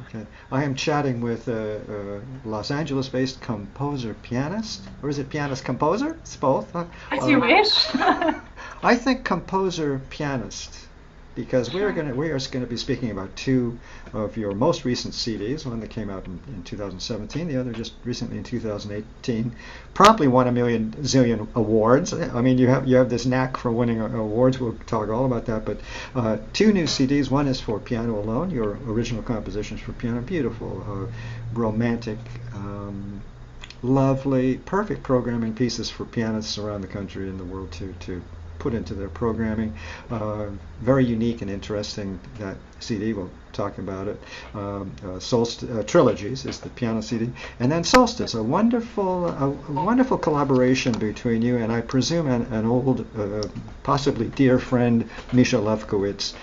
Okay. I am chatting with a Los Angeles-based composer pianist, or is it pianist composer? It's both. As you wish. I think composer pianist because Sure. we are going to be speaking about two of your most recent CDs. One that came out in 2017, the other just recently in 2018. Promptly won a million zillion awards. I mean, you have this knack for winning awards. We'll talk all about that. But two new CDs. One is for piano alone. Your original compositions for piano, beautiful, romantic. Lovely, perfect programming pieces for pianists around the country and the world to put into their programming. Very unique and interesting, that CD. We'll talk about it. Trilogies is the piano CD, and then Solstice, a wonderful collaboration between you and I presume an old, possibly dear friend, Misha Lefkowitz,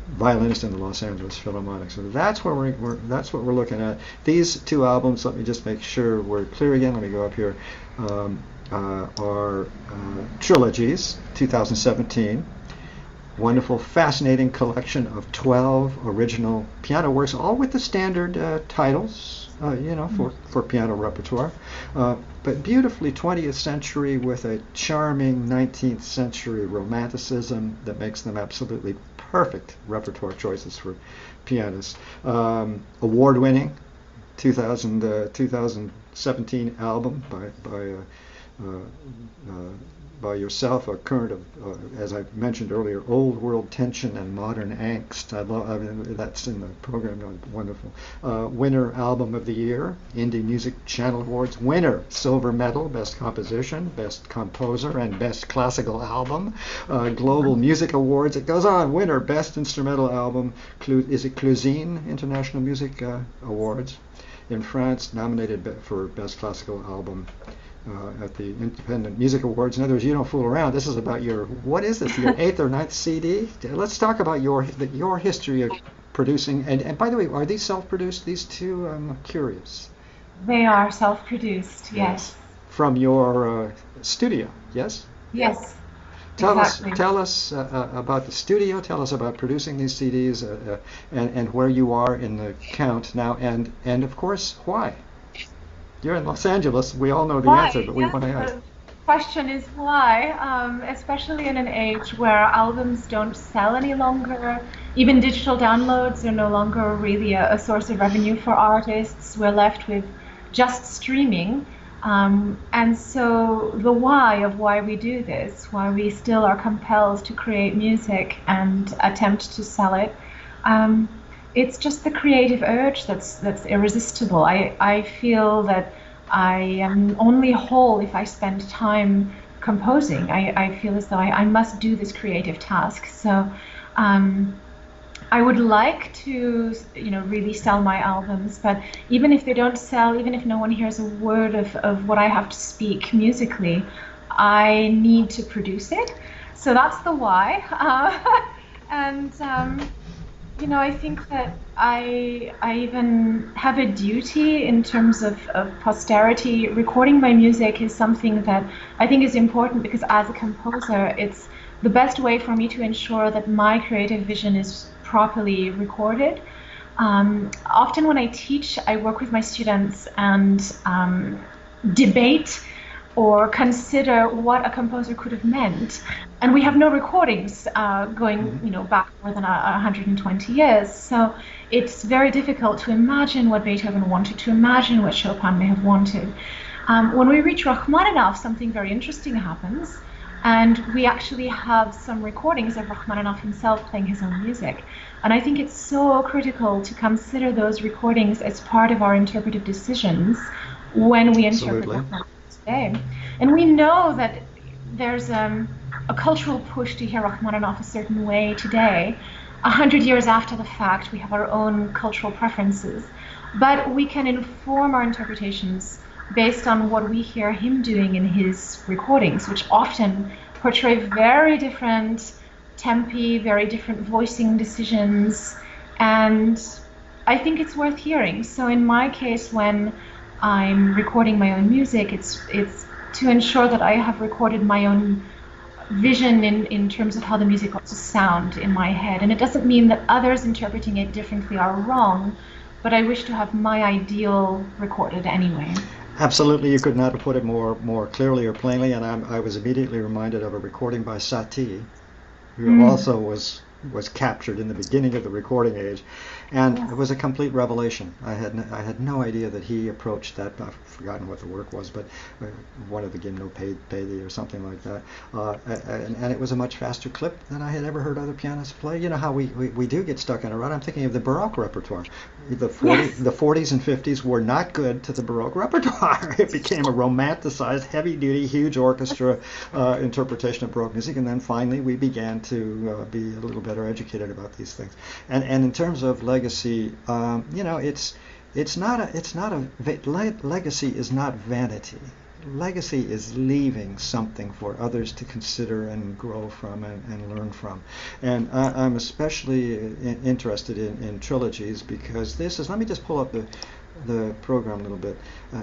violinist in the Los Angeles Philharmonic. So that's where that's what we're looking at. These two albums. Let me just make sure we're clear again. Let me go up here. Are trilogies, 2017. Wonderful, fascinating collection of 12 original piano works, all with the standard titles, for piano repertoire, but beautifully 20th century with a charming 19th century romanticism that makes them absolutely perfect repertoire choices for pianists. Award-winning 2017 album uh, uh, by yourself, a current of, as I mentioned earlier, old world tension and modern angst. I mean, that's in the program. Wonderful. Winner Album of the Year, Indie Music Channel Awards winner, silver medal, Best Composition, Best Composer, and Best Classical Album. Global Music Awards. It goes on. Winner, Best Instrumental Album. Is it Clusine International Music Awards in France? Nominated for Best Classical Album at the Independent Music Awards. In other words, you don't fool around. This is about what is this, your eighth or ninth CD? Let's talk about your history of producing. And by the way, are these self-produced, these two? I'm curious. They are self-produced, Yes. yes. From your studio, yes? Yes, Tell exactly. us about the studio. Tell us about producing these CDs, and where you are in the count now, and of course why. You're in Los Angeles. We all know the answer, Why? but we Yes, want to ask. the question is why, especially in an age where albums don't sell any longer, even digital downloads are no longer really a source of revenue for artists. We're left with just streaming. And so the why of why we do this, why we still are compelled to create music and attempt to sell it, um, it's just the creative urge that's irresistible. I feel that I am only whole if I spend time composing. I feel as though I must do this creative task. So um, I would like to, really sell my albums, but even if they don't sell, even if no one hears a word of what I have to speak musically, I need to produce it. So that's the why. And I think that I even have a duty in terms of posterity. Recording my music is something that I think is important because as a composer, it's the best way for me to ensure that my creative vision is properly recorded. Often when I teach, I work with my students and debate or consider what a composer could have meant. And we have no recordings going, Mhm. back more than 120 years. So it's very difficult to imagine what Beethoven wanted, to imagine what Chopin may have wanted. When we reach Rachmaninoff, something very interesting happens. And we actually have some recordings of Rachmaninoff himself playing his own music. And I think it's so critical to consider those recordings as part of our interpretive decisions when we interpret Absolutely. Rachmaninoff today. And we know that there's a cultural push to hear Rachmaninoff a certain way today. 100 years after the fact, we have our own cultural preferences. But we can inform our interpretations based on what we hear him doing in his recordings, which often portray very different tempi, very different voicing decisions, and I think it's worth hearing. So in my case, when I'm recording my own music, it's to ensure that I have recorded my own vision in terms of how the music ought to sound in my head. And it doesn't mean that others interpreting it differently are wrong, but I wish to have my ideal recorded anyway. Absolutely, you could not have put it more clearly or plainly. And I was immediately reminded of a recording by Satie, who also was captured in the beginning of the recording age, and Yes. it was a complete revelation. I had no idea that he approached that. I've forgotten what the work was, but one of the Gimno Pedi or something like that, and it was a much faster clip than I had ever heard other pianists play. You know how we do get stuck in a rut. I'm thinking of the Baroque repertoire. Yes. The 40s and 50s were not good to the Baroque repertoire. It became a romanticized, heavy-duty, huge orchestra interpretation of Baroque music, and then finally we began to be a little better educated about these things. And in terms of legacy, legacy is not vanity. Legacy is leaving something for others to consider and grow from and learn from. And I'm especially interested in trilogies, because this is, let me just pull up the program a little bit,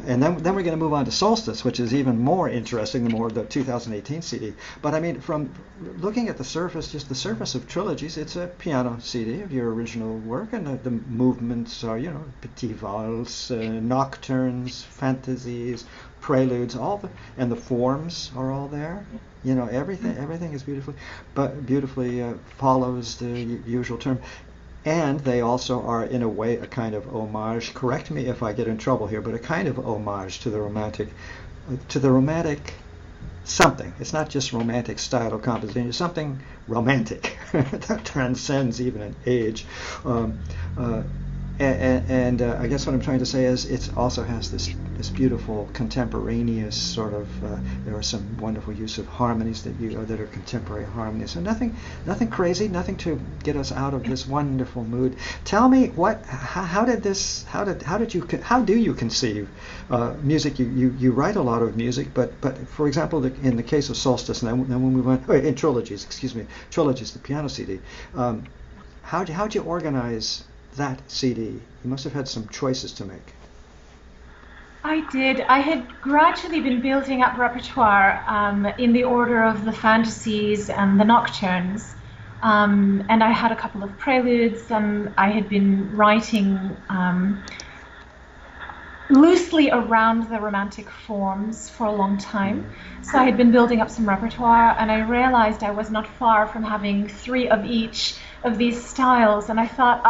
and then we're going to move on to Solstice, which is even more interesting, the 2018 CD. But I mean, from looking at the surface, just the surface of trilogies, it's a piano CD of your original work, and the movements are, petit valse, nocturnes, fantasies, preludes, and the forms are all there. Everything is beautifully follows the usual term. And they also are, in a way, a kind of homage. Correct me if I get in trouble here, but a kind of homage to the romantic something. It's not just romantic style of composition. It's something romantic that transcends even an age. And I guess what I'm trying to say is it also has this beautiful contemporaneous sort of. There are some wonderful use of harmonies that are contemporary harmonies. So nothing crazy, nothing to get us out of this wonderful mood. Tell me how do you conceive music? You write a lot of music, but for example, in the case of Solstice, and then we'll move on. In trilogies, the piano CD. How'd you organize that CD? You must have had some choices to make. I did. I had gradually been building up repertoire in the order of the fantasies and the nocturnes. And I had a couple of preludes, and I had been writing loosely around the romantic forms for a long time. So I had been building up some repertoire, and I realized I was not far from having 3 of each of these styles, and I thought,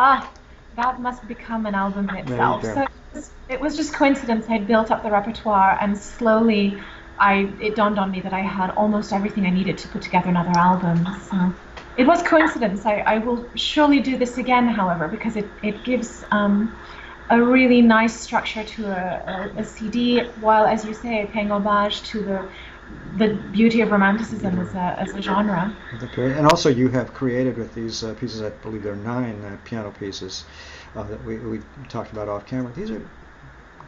that must become an album in itself. So it was just coincidence. I'd built up the repertoire, and slowly it dawned on me that I had almost everything I needed to put together another album. So it was coincidence. I will surely do this again, however, because it gives a really nice structure to a CD, while, as you say, paying homage to the beauty of romanticism as a genre. And also you have created with these pieces, I believe there are 9 piano pieces that we talked about off camera. These are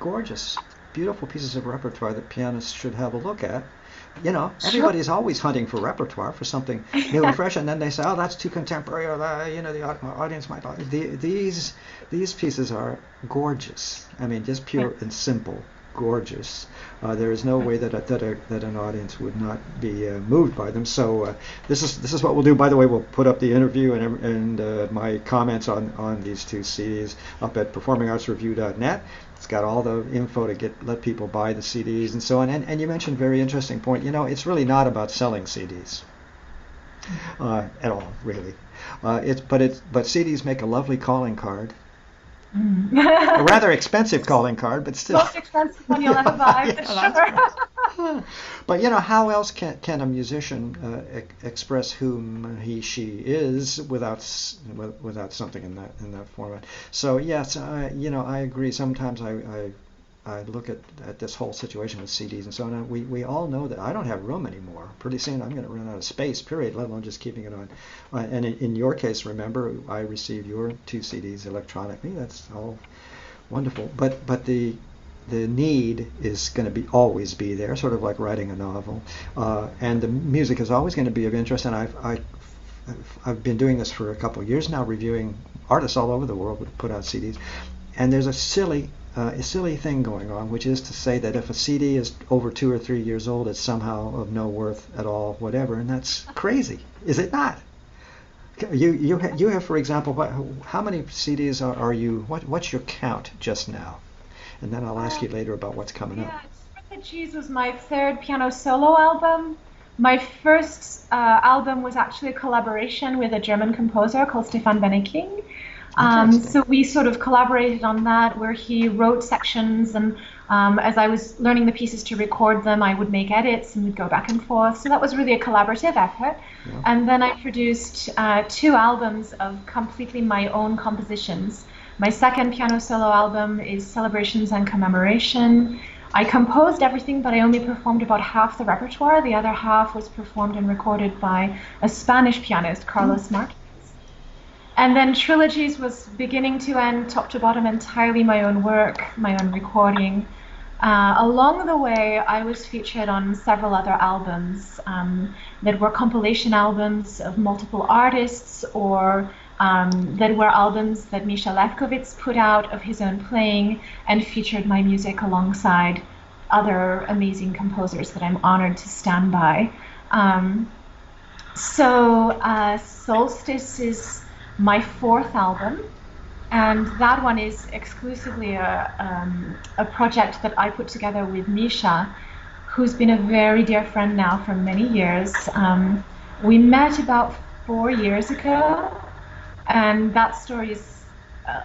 gorgeous, beautiful pieces of repertoire that pianists should have a look at. Everybody's always hunting for repertoire, for something new and fresh, and then they say, that's too contemporary, or the audience might like it. These pieces are gorgeous. I mean, just pure and simple, gorgeous. There is no way that an audience would not be moved by them. So this is what we'll do. By the way, we'll put up the interview and my comments on these 2 CDs up at performingartsreview.net. It's got all the info to let people buy the CDs and so on. And you mentioned a very interesting point. It's really not about selling CDs at all, really. But CDs make a lovely calling card. A rather expensive calling card, but still. Most expensive one you'll ever buy, for sure. But how else can a musician express whom she is without something in that format? So yes, I agree. Sometimes I look at this whole situation with CDs and so on. We all know that I don't have room anymore. Pretty soon I'm going to run out of space, period, let alone just keeping it on. And in your case, remember, I received your 2 CDs electronically. That's all wonderful. But the need is going to always be there, sort of like writing a novel. And the music is always going to be of interest. And I've been doing this for a couple of years now, reviewing artists all over the world who put out CDs. And there's a silly thing going on, which is to say that if a CD is over 2 or 3 years old, it's somehow of no worth at all, whatever, and that's crazy, is it not? You have, for example, how many CDs are you? What's your count just now? And then I'll ask you later about what's coming up. Yeah, Trilogies was my third piano solo album. My first album was actually a collaboration with a German composer called Stefan Benneking. Interesting. So we sort of collaborated on that, where he wrote sections, and as I was learning the pieces to record them, I would make edits and we'd go back and forth. So that was really a collaborative effort. Yeah. And then I produced two albums of completely my own compositions. My second piano solo album is Celebrations and Commemoration. I composed everything, but I only performed about half the repertoire. The other half was performed and recorded by a Spanish pianist, Carlos Marquez. And then Trilogies was beginning to end, top to bottom, entirely my own work, my own recording. Along the way, I was featured on several other albums that were compilation albums of multiple artists, or that were albums that Misha Lefkowitz put out of his own playing and featured my music alongside other amazing composers that I'm honored to stand by. Solstice is my fourth album, and that one is exclusively a project that I put together with Misha, who's been a very dear friend now for many years. We met about 4 years ago, and that story is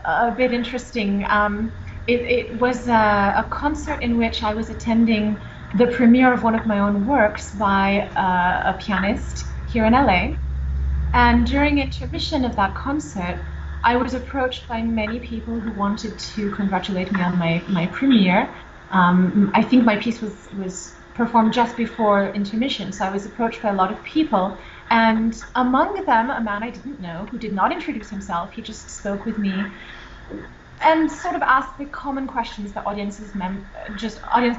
a bit interesting. It was a concert in which I was attending the premiere of one of my own works by a pianist here in LA. And during intermission of that concert, I was approached by many people who wanted to congratulate me on my premiere. I think my piece was performed just before intermission, so I was approached by a lot of people. And among them, a man I didn't know who did not introduce himself. He just spoke with me and sort of asked the common questions that audience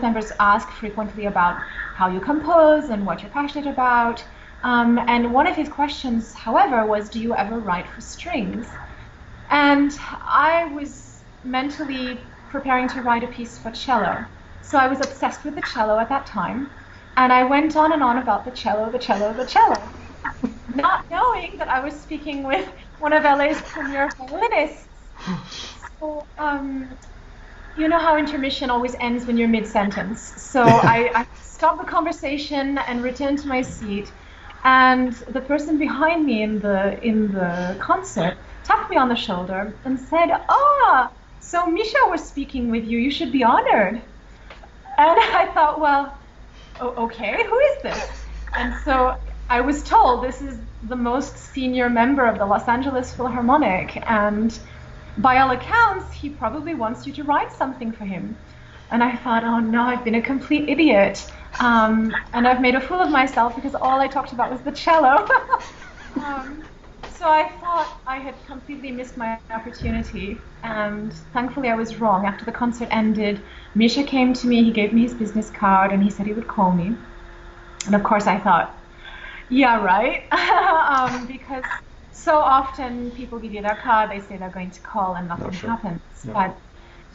members ask frequently about how you compose and what you're passionate about. And one of his questions, however, was, do you ever write for strings? And I was mentally preparing to write a piece for cello. So I was obsessed with the cello at that time. And I went on and on about the cello, not knowing that I was speaking with one of LA's premier violinists. So, you know how intermission always ends when you're mid-sentence. So I stopped the conversation and returned to my seat. And the person behind me in the concert tapped me on the shoulder and said, so Misha was speaking with you. You should be honored. And I thought, well, okay, who is this? And so I was told this is the most senior member of the Los Angeles Philharmonic, and by all accounts, he probably wants you to write something for him. And I thought, oh no, I've been a complete idiot. And I've made a fool of myself because all I talked about was the cello. So I thought I had completely missed my opportunity. And thankfully I was wrong. After the concert ended, Misha came to me, he gave me his business card, and he said he would call me. And of course I thought, yeah, right. Because so often people give you their card, they say they're going to call, and nothing happens. Yeah. But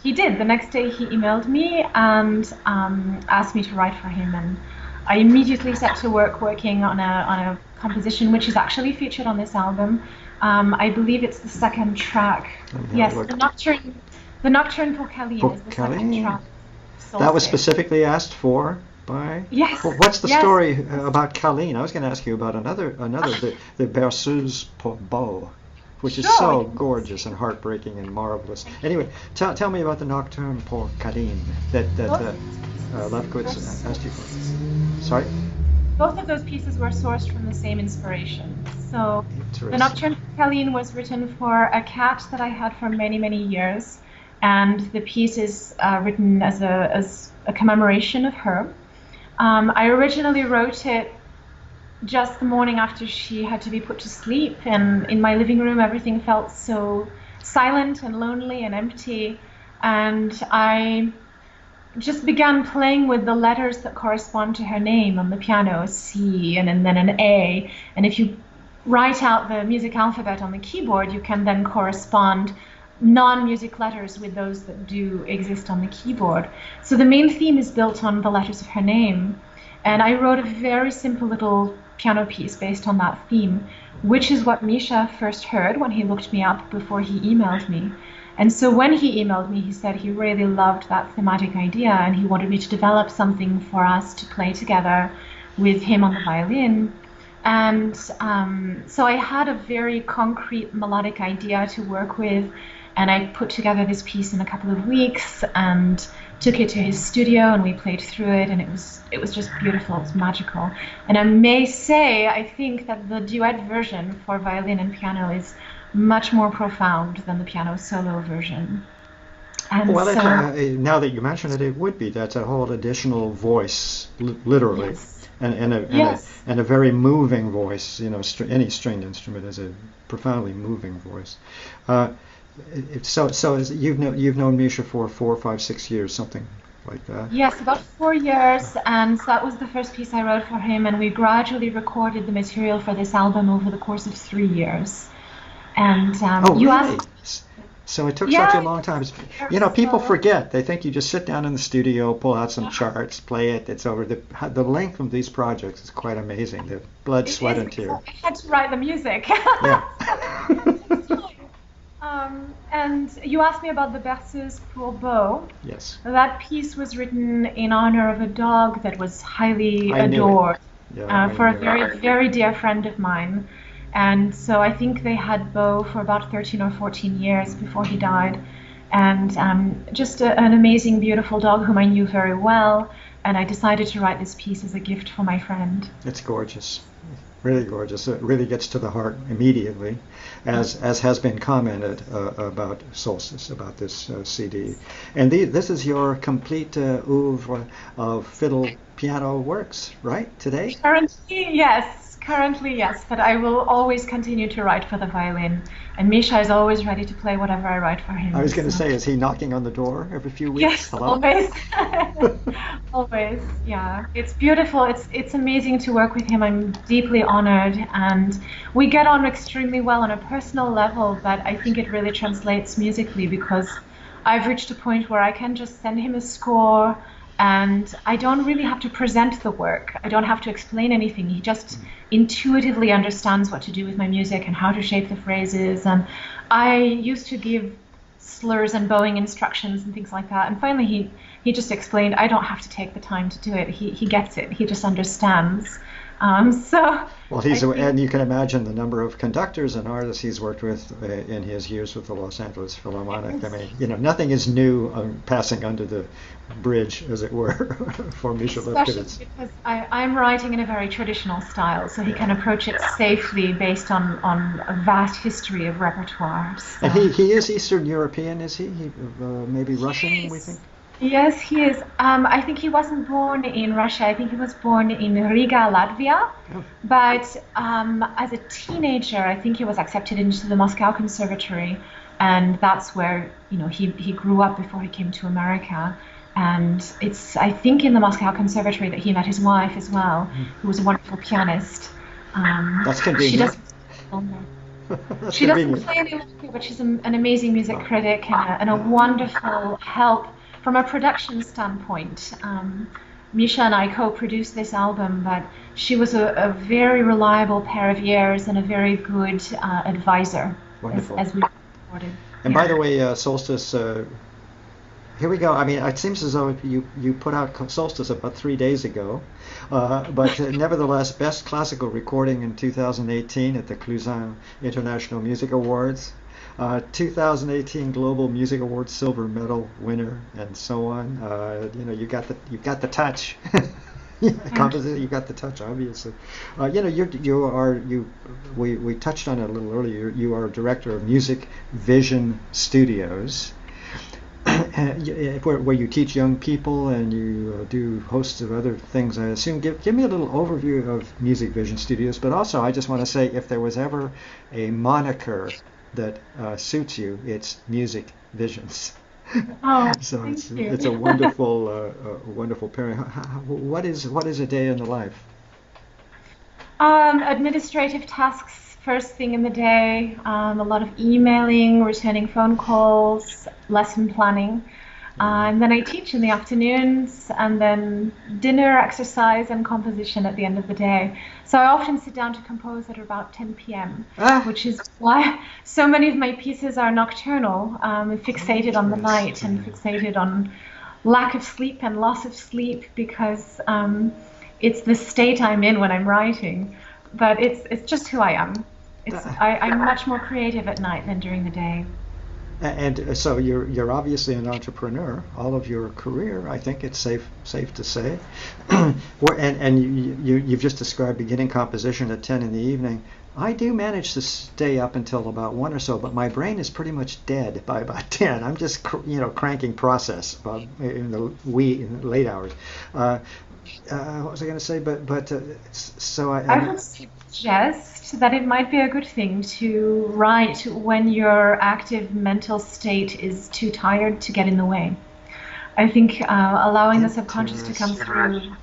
he did. The next day he emailed me and asked me to write for him, and I immediately set to work working on a composition which is actually featured on this album. I believe it's the second track. Yes, the Nocturne pour Caline is the second track. That was specifically asked for by? Yes. Well, what's the story about Caline? I was going to ask you about another the Berceuse pour Beau, which is so gorgeous and heartbreaking and marvelous. Anyway, tell me about the Nocturne pour Caline that Lefkowitz asked you for. Sorry? Both of those pieces were sourced from the same inspiration. So the Nocturne pour Caline was written for a cat that I had for many, many years, and the piece is written as a commemoration of her. I originally wrote it just the morning after she had to be put to sleep, and in my living room everything felt so silent and lonely and empty, and I just began playing with the letters that correspond to her name on the piano, C and then an A, and if you write out the music alphabet on the keyboard, you can then correspond non-music letters with those that do exist on the keyboard. So the main theme is built on the letters of her name, and I wrote a very simple little piano piece based on that theme, which is what Misha first heard when he looked me up before he emailed me. And so when he emailed me, he said he really loved that thematic idea and he wanted me to develop something for us to play together with him on the violin. And so I had a very concrete melodic idea to work with, and I put together this piece in a couple of weeks and took it to his studio, and we played through it, and it was just beautiful. It was magical. And I may say, I think that the duet version for violin and piano is much more profound than the piano solo version. And Well, so, now that you mention it, it would be. That's a whole additional voice, literally, yes, yes. and a very moving voice. You know, any stringed instrument is a profoundly moving voice. Uh, you've known Misha for 4, 5, 6 years, something like that. Yes, about 4 years, and so that was the first piece I wrote for him, and we gradually recorded the material for this album over the course of 3 years. And Oh, you really? asked, So it took such a yeah, long time. You know, years. people forget. They think you just sit down in the studio, pull out some charts, play it. It's over. The length of these projects is quite amazing. The blood, It sweat, is and because tear. I had to write the music. Yeah. And you asked me about the Berceuse pour Beau. Yes, That piece was written in honor of a dog that was highly I knew it. adored Yeah, I for a knew it. very, very dear friend of mine. And so I think they had Beau for about 13 or 14 years before he died. And just an amazing, beautiful dog whom I knew very well. And I decided to write this piece as a gift for my friend. It's gorgeous. Really gorgeous. It really gets to the heart immediately, as has been commented about Solstice, about this CD. And this is your complete oeuvre of fiddle piano works, right? Today? Currently, yes, but I will always continue to write for the violin. And Misha is always ready to play whatever I write for I him. was going to So. say, is he knocking on the door every few weeks? Yes, Hello? always. Always, yeah. It's beautiful. It's amazing to work with him. I'm deeply honored, and we get on extremely well on a personal level, but I think it really translates musically because I've reached a point where I can just send him a score and I don't really have to present the work. I don't have to explain anything. He just intuitively understands what to do with my music and how to shape the phrases. And I used to give slurs and bowing instructions and things like that. And finally, he just explained, I don't have to take the time to do it. He gets it. He just understands. So Well, I think, and you can imagine the number of conductors and artists he's worked with in his years with the Los Angeles Philharmonic. I yes, mean, you know, nothing is new passing under the bridge, as it were, for Misha especially Lefkowitz. because I'm writing in a very traditional style, so he Yeah. can approach it safely based on a vast history of repertoire. And So he is Eastern European, is he? Maybe Russian, we think? yes, yes, he is. I think he wasn't born in Russia. I think he was born in Riga, Latvia. Oh, But as a teenager, I think he was accepted into the Moscow Conservatory, and that's where he grew up before he came to America. And it's I think in the Moscow Conservatory that he met his wife as well, who was a wonderful pianist. that's She convenient. doesn't. That's She doesn't convenient. play any longer, but she's an amazing music Oh, critic and a wonderful help from a production standpoint. Misha and I co-produced this album, but she was a very reliable pair of ears and a very good advisor wonderful. as we recorded. And by Yeah. the way, Solstice, here we go. I mean, it seems as though you put out Solstice about 3 days ago, but nevertheless, Best Classical Recording in 2018 at the Clusin International Music Awards, 2018 Global Music Awards Silver Medal winner, and so on. You know, you got the touch. Thank you. You got the touch, obviously. You know, we touched on it a little earlier. You are director of Music Vision Studios. Where you teach young people and you do hosts of other things, I assume. Give me a little overview of Music Vision Studios, but also I just want to say if there was ever a moniker that suits you, it's Music Visions. Oh, So thank it's a you. wonderful pairing. What is a day in the life? Administrative tasks first thing in the day, a lot of emailing, returning phone calls, lesson planning. And then I teach in the afternoons, and then dinner, exercise, and composition at the end of the day. So I often sit down to compose at about 10 p.m., Ah, which is why so many of my pieces are nocturnal, fixated on the night and interesting. fixated on lack of sleep and loss of sleep, because it's the state I'm in when I'm writing. But it's just who I am. I'm much more creative at night than during the day. And so you're obviously an entrepreneur. All of your career, I think it's safe to say. And you've just described beginning composition at 10 in the evening. I do manage to stay up until about 1 or so, but my brain is pretty much dead by about 10. I'm just cranking process in in the late hours. Uh, what was I going to say? So I would suggest that it might be a good thing to write when your active mental state is too tired to get in the way. I think allowing the subconscious to come Interesting. through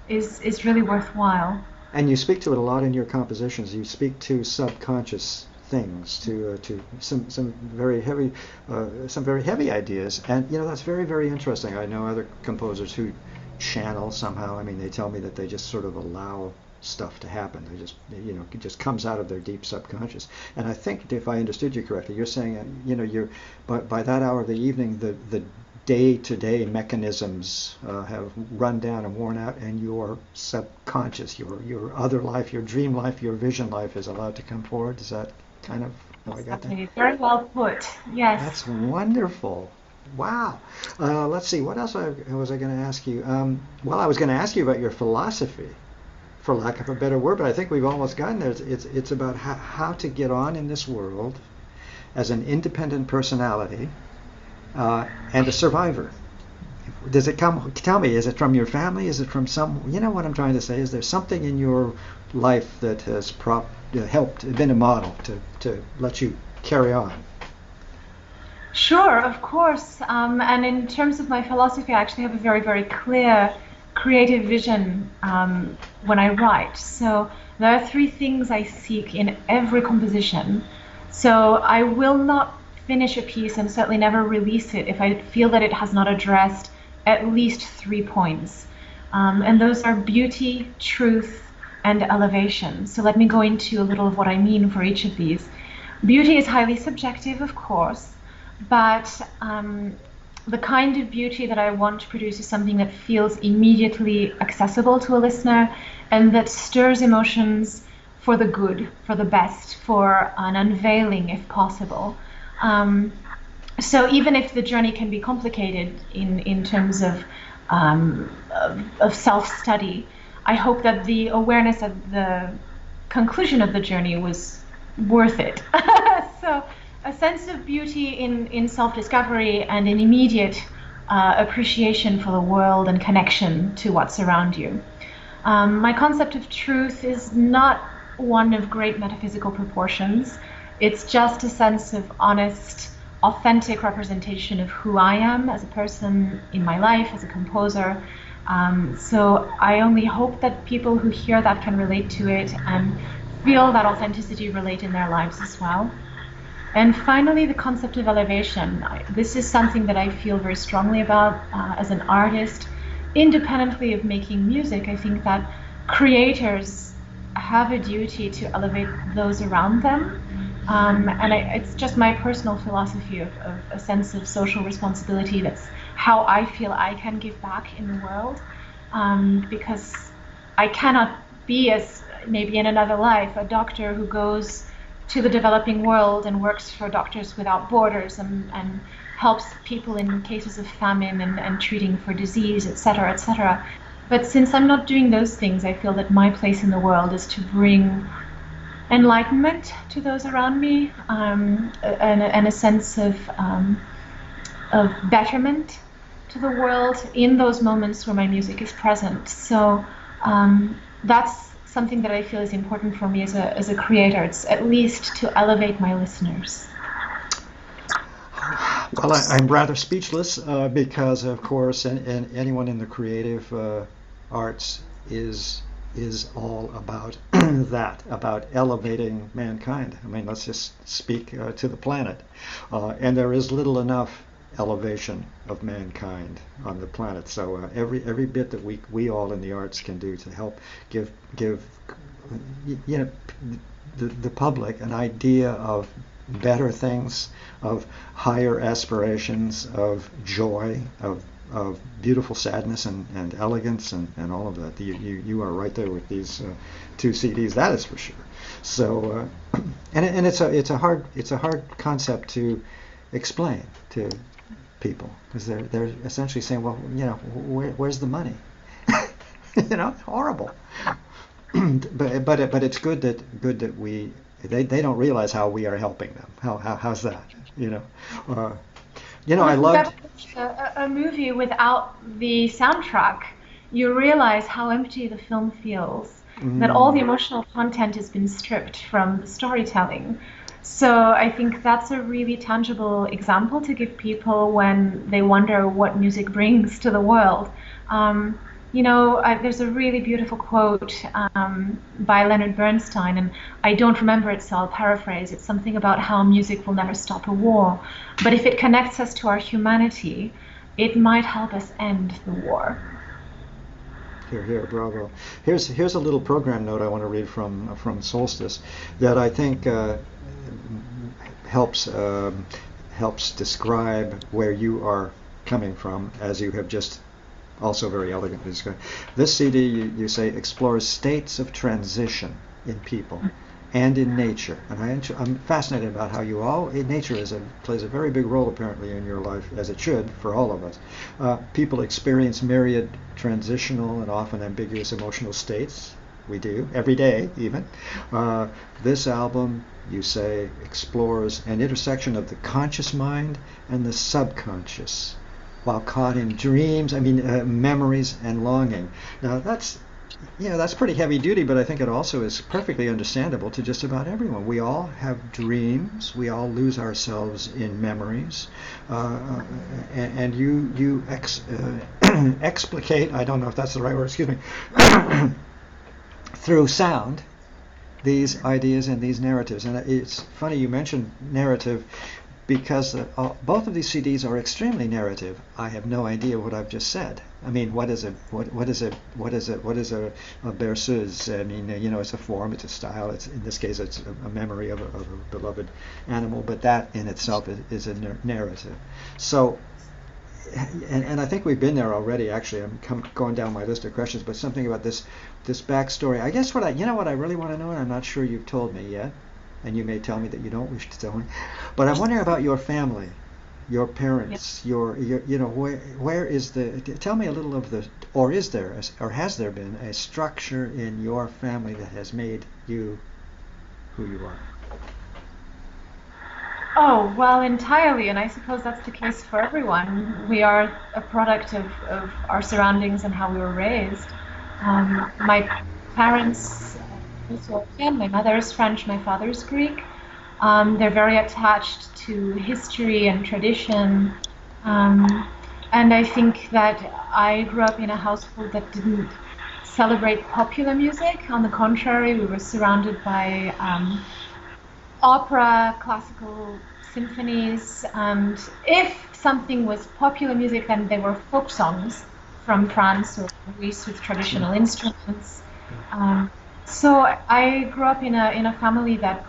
is really worthwhile. And you speak to it a lot in your compositions. You speak to subconscious things, to some very heavy ideas, and that's very interesting. I know other composers who channel somehow. I mean, they tell me that they just sort of allow stuff to happen. They just it just comes out of their deep subconscious. And I think if I understood you correctly, you're saying you're by that hour of the evening, the day-to-day mechanisms have run down and worn out, and your subconscious, your other life, your dream life, your vision life is allowed to come forward. Is that kind of how I got that? Exactly. Very well put. Yes. That's wonderful. Wow. Let's see. What else was I going to ask you? Well, I was going to ask you about your philosophy, for lack of a better word, but I think we've almost gotten there. It's about how to get on in this world as an independent personality and a survivor. Does it come? Tell me, is it from your family? Is it from some? You know what I'm trying to say? Is there something in your life that has helped, been a model to let you carry on? Sure, of course. And in terms of my philosophy, I actually have a very, very clear creative vision when I write. So there are three things I seek in every composition. So I will not finish a piece and certainly never release it if I feel that it has not addressed at least 3 points. And those are beauty, truth, and elevation. So let me go into a little of what I mean for each of these. Beauty is highly subjective, of course, but the kind of beauty that I want to produce is something that feels immediately accessible to a listener and that stirs emotions for the good, for the best, for an unveiling if possible. So even if the journey can be complicated in terms of self-study, I hope that the awareness at the conclusion of the journey was worth it. So a sense of beauty in self-discovery and an immediate appreciation for the world and connection to what's around you. My concept of truth is not one of great metaphysical proportions. It's just a sense of honest, authentic representation of who I am as a person in my life, as a composer. So I only hope that people who hear that can relate to it and feel that authenticity relate in their lives as well. And finally, the concept of elevation. This is something that I feel very strongly about as an artist. Independently of making music, I think that creators have a duty to elevate those around them. It's just my personal philosophy of a sense of social responsibility. That's how I feel I can give back in the world, because I cannot be, as maybe in another life, a doctor who goes to the developing world and works for Doctors Without Borders and helps people in cases of famine and treating for disease, etc., etc. But since I'm not doing those things, I feel that my place in the world is to bring enlightenment to those around me, and a sense of betterment to the world in those moments where my music is present. So that's something that I feel is important for me as a creator. It's at least to elevate my listeners. Well, I'm rather speechless because, of course, and anyone in the creative arts is all about that, about elevating mankind. I mean, let's just speak to the planet. And there is little enough elevation of mankind on the planet. So every bit that we all in the arts can do to help give you know the public an idea of better things, of higher aspirations, of joy, of beautiful sadness and elegance and all of that. You are right there with these two CDs. That is for sure. So and it's a hard concept to explain to people because they're essentially saying, well, where's the money? Horrible. but it's good that they don't realize how we are helping them. How's that? I loved a movie without the soundtrack. You realize how empty the film feels. That all the emotional content has been stripped from the storytelling. So I think that's a really tangible example to give people when they wonder what music brings to the world. There's a really beautiful quote by Leonard Bernstein, and I don't remember it, so I'll paraphrase. It's something about how music will never stop a war, but if it connects us to our humanity, it might help us end the war. Here, bravo. Here's a little program note I want to read from Solstice that I think helps describe where you are coming from, as you have just also very elegantly described. This CD, you say, explores states of transition in people and in nature. And I'm fascinated about how nature plays a very big role apparently in your life, as it should for all of us. People experience myriad transitional and often ambiguous emotional states. We do, every day even. This album, you say, explores an intersection of the conscious mind and the subconscious, while caught in dreams, memories and longing. Now that's pretty heavy duty, but I think it also is perfectly understandable to just about everyone. We all have dreams. We all lose ourselves in memories, and you explicate. I don't know if that's the right word. Excuse me. Through sound, these ideas and these narratives. And it's funny you mentioned narrative, because both of these CDs are extremely narrative. I have no idea what I've just said. What is a berceuse? It's a form, it's a style. It's, in this case, it's a memory of a beloved animal. But that in itself is a narrative. So, and I think we've been there already. Actually, I'm going down my list of questions. But something about this backstory. I guess what I really want to know, and I'm not sure you've told me yet, and you may tell me that you don't wish to tell me, but I'm wondering about your family, your parents, where is tell me a little of or is there, or has there been a structure in your family that has made you who you are? Oh, well, entirely, and I suppose that's the case for everyone. We are a product of our surroundings and how we were raised. My parents, my mother is French, my father is Greek. They're very attached to history and tradition. And I think that I grew up in a household that didn't celebrate popular music. On the contrary, we were surrounded by opera, classical symphonies, and if something was popular music, then they were folk songs from France or Greece with traditional instruments. So I grew up in a family that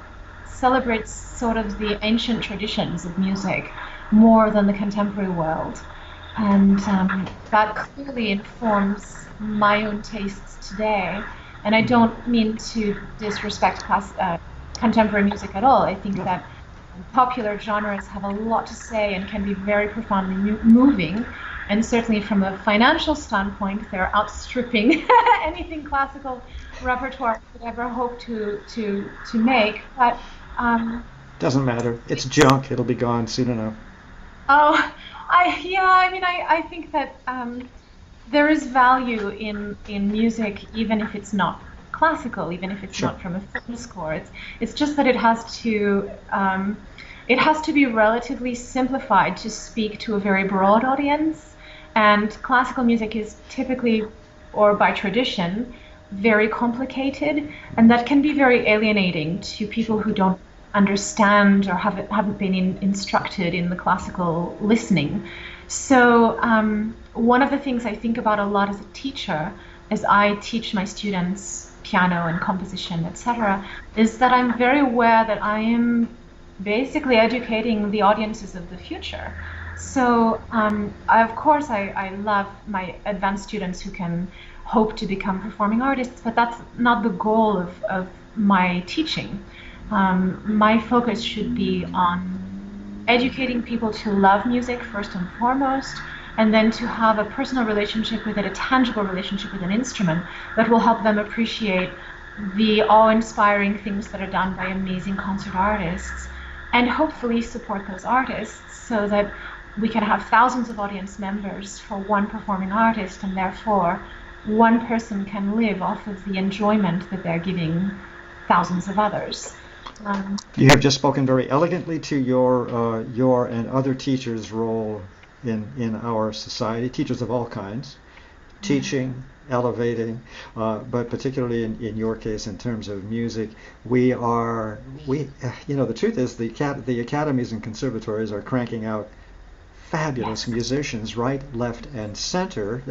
celebrates sort of the ancient traditions of music more than the contemporary world, and that clearly informs my own tastes today. And I don't mean to disrespect contemporary music at all. I think that popular genres have a lot to say and can be very profoundly moving. And certainly from a financial standpoint, they're outstripping anything classical repertoire could ever hope to make. But doesn't matter. It's junk. It'll be gone soon enough. Oh, I think that there is value in music, even if it's not classical, even if it's not from a film score. It's just that it has to be relatively simplified to speak to a very broad audience. And classical music is typically, or by tradition, very complicated, and that can be very alienating to people who don't understand or haven't been instructed in the classical listening. So one of the things I think about a lot as a teacher, as I teach my students piano and composition, etc., is that I'm very aware that I am basically educating the audiences of the future. So of course I love my advanced students who can hope to become performing artists, but that's not the goal of my teaching. My focus should be on educating people to love music first and foremost, and then to have a personal relationship with it, a tangible relationship with an instrument that will help them appreciate the awe-inspiring things that are done by amazing concert artists, and hopefully support those artists so that we can have thousands of audience members for one performing artist, and therefore one person can live off of the enjoyment that they're giving thousands of others. You have just spoken very elegantly to your and other teachers' role in our society, teachers of all kinds, teaching, elevating, but particularly in your case, in terms of music, the truth is the academies and conservatories are cranking out fabulous musicians, right, left, and center.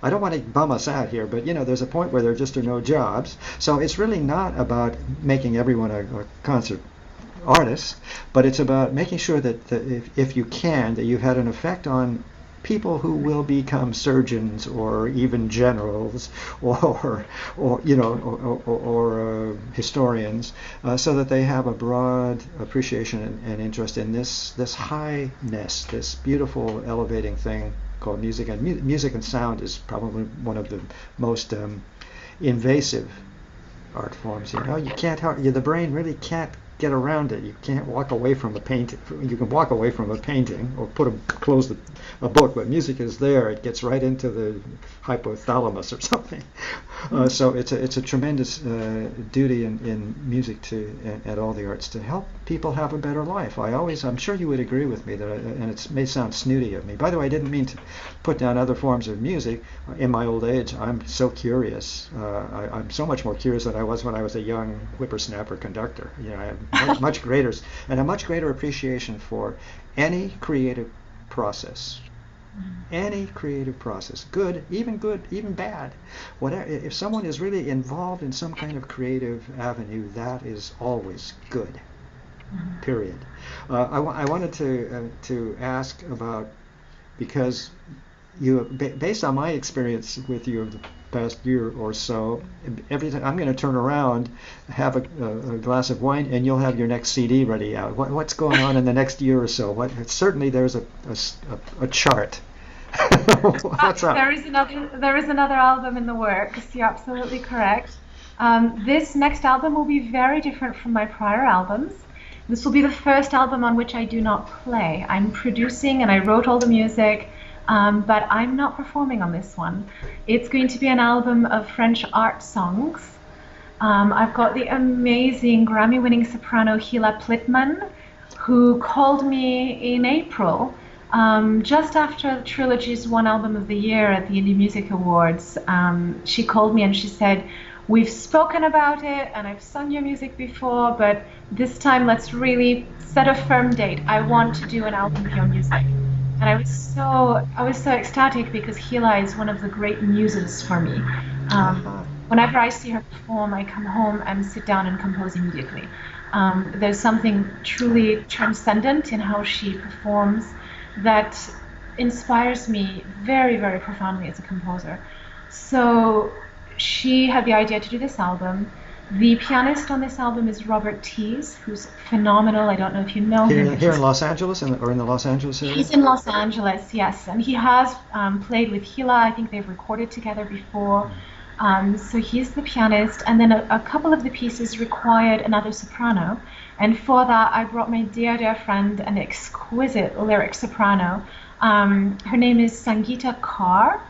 I don't want to bum us out here, but there's a point where there just are no jobs. So it's really not about making everyone a concert artist, but it's about making sure that if you can, that you've had an effect on people who will become surgeons or even generals or historians, so that they have a broad appreciation and interest in this highness, this beautiful elevating thing called music. And music and sound is probably one of the most invasive art forms. You can't the brain really can't get around it. You can't walk away from a painting. You can walk away from a painting or close a book, but music is there. It gets right into the hypothalamus or something. So it's a tremendous duty in music and all the arts to help people have a better life. I'm sure you would agree with me that, and it may sound snooty of me. By the way, I didn't mean to put down other forms of music. In my old age, I'm so curious. I'm so much more curious than I was when I was a young whippersnapper conductor. I have much greater appreciation for any creative process. Any creative process, good, even bad, whatever. If someone is really involved in some kind of creative avenue, that is always good. Period. I wanted to ask about, because based on my experience with you of the past year or so, every time I'm going to turn around, have a glass of wine, and you'll have your next CD ready out. What's going on in the next year or so? Certainly there's a chart. What's up? There is another album in the works. You're absolutely correct. This next album will be very different from my prior albums. This will be the first album on which I do not play. I'm producing and I wrote all the music, but I'm not performing on this one. It's going to be an album of French art songs. I've got the amazing Grammy-winning soprano Hila Plitman, who called me in April, just after the Trilogy's won Album of the Year at the Indie Music Awards. She called me and she said, "We've spoken about it and I've sung your music before, but this time let's really set a firm date. I want to do an album of your music." And I was so ecstatic, because Hila is one of the great muses for me. Whenever I see her perform, I come home and sit down and compose immediately. There's something truly transcendent in how she performs that inspires me very, very profoundly as a composer. So she had the idea to do this album. The pianist on this album is Robert Tees, who's phenomenal. I don't know if you know him. Here in Los Angeles, or in the Los Angeles area? He's in Los Angeles, yes. And he has played with Hila. I think they've recorded together before. So he's the pianist. And then a couple of the pieces required another soprano. And for that, I brought my dear, dear friend, an exquisite lyric soprano. Her name is Sangeeta Kaur.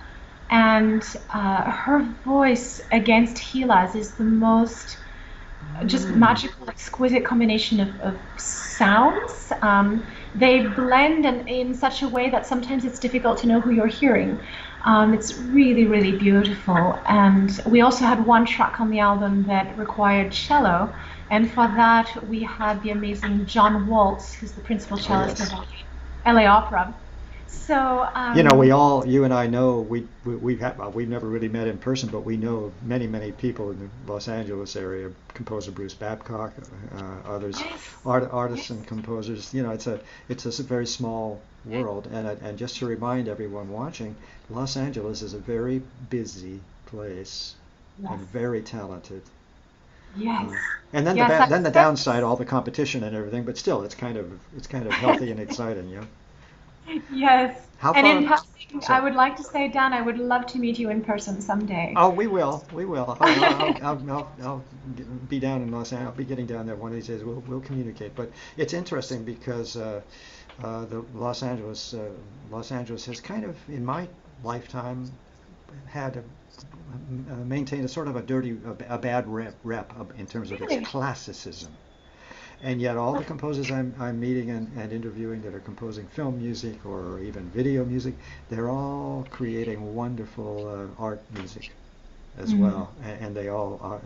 And her voice against Hila's is the most just magical, exquisite combination of sounds. They blend in such a way that sometimes it's difficult to know who you're hearing. It's really, really beautiful. And we also had one track on the album that required cello. And for that, we had the amazing John Waltz, who's the principal Oh cellist of yes. LA Opera. So, You and I know we've never really met in person, but we know many people in the Los Angeles area. Composer Bruce Babcock, others, yes, artists yes, and composers. It's a very small world, and just to remind everyone watching, Los Angeles is a very busy place and yes, very talented. yes, Uh, and then yes. I then the spent downside, all the competition and everything, but still, it's kind of healthy and exciting, yeah. Yes. How And in far? passing, I Sorry. would like to say, Dan, I would love to meet you in person someday. Oh, we will. We will. I'll be down in Los Angeles. I'll be getting down there one of these days. We'll communicate. But it's interesting because the Los Angeles has kind of, in my lifetime, had maintained a sort of a bad rep in terms of its Really? classicism. And yet, all the composers I'm meeting and interviewing that are composing film music or even video music, they're all creating wonderful art music as Mm. well, and they all are,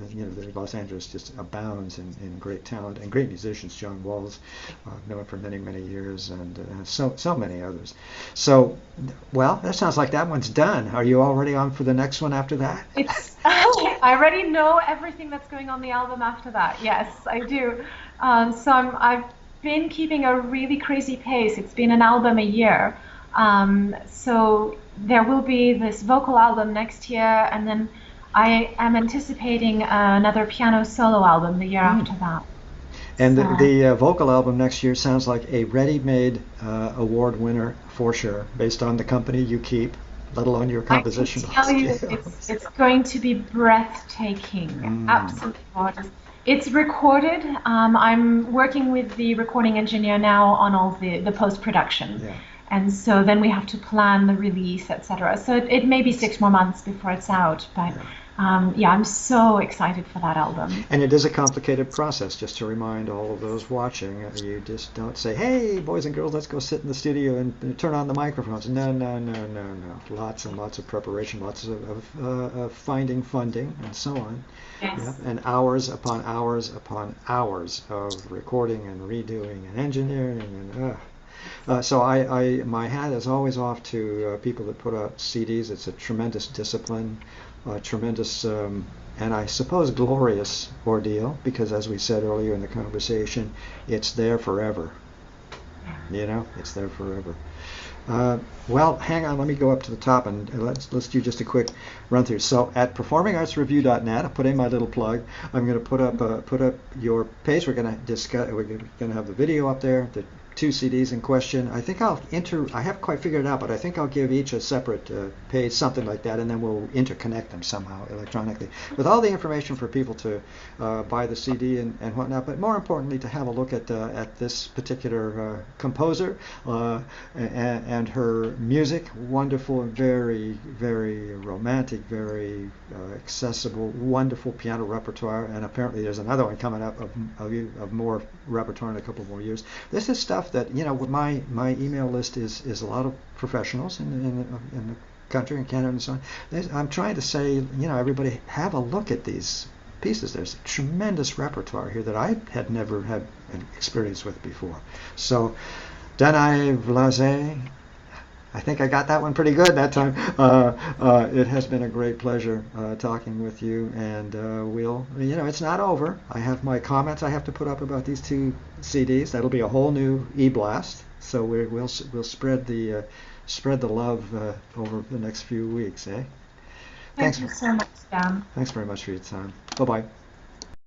Los Angeles just abounds in great talent and great musicians. John Walls, known for many years, and so many others. So, well, that sounds like that one's done. Are you already on for the next one after that? It's I already know everything that's going on the album after that. Yes, I do. I've been keeping a really crazy pace. It's been an album a year. So there will be this vocal album next year, and then I am anticipating another piano solo album the year Hmm. after that. And the, So the uh, vocal album next year sounds like a ready-made award winner for sure, based on the company you keep, let alone your I can compositional tell you skills. it's going to be breathtaking, Mm, absolutely gorgeous. It's recorded. I'm working with the recording engineer now on all the post-production. yeah. And so then we have to plan the release, etc. So it may be 6 more months before it's out, but Yeah. yeah, I'm so excited for that album. And it is a complicated process, just to remind all of those watching. You just don't say, hey, boys and girls, let's go sit in the studio and turn on the microphones. No. Lots and lots of preparation, lots of finding funding, and so on. Yeah, Yes. and hours upon hours upon hours of recording and redoing and engineering so my hat is always off to people that put out CDs. It's a tremendous discipline, tremendous, and I suppose glorious ordeal because, as we said earlier in the conversation, it's there forever. It's there forever. Well, hang on. Let me go up to the top and let's do just a quick run through. So at performingartsreview.net, I'll put in my little plug. I'm going to put up your page. We're going to discuss. We're going to have the video up there. The two CDs in question. I think I haven't quite figured it out, but I think I'll give each a separate page, something like that, and then we'll interconnect them somehow electronically with all the information for people to buy the CD and whatnot. But more importantly, to have a look at this particular composer and her music. Wonderful, very romantic, very accessible, wonderful piano repertoire. And apparently, there's another one coming up of more repertoire in a couple more years. This is stuff that my email list is a lot of professionals in the country and Canada and so on. I'm trying to say, everybody have a look at these pieces. There's a tremendous repertoire here that I had never had an experience with before. So, Danae Vlasse, I think I got that one pretty good that time. It has been a great pleasure talking with you, and it's not over. I have my comments I have to put up about these two CDs. That'll be a whole new e-blast. So we'll spread the love over the next few weeks, eh? Thank Thanks. you so much, Dan. Thanks very much for your time. Bye bye.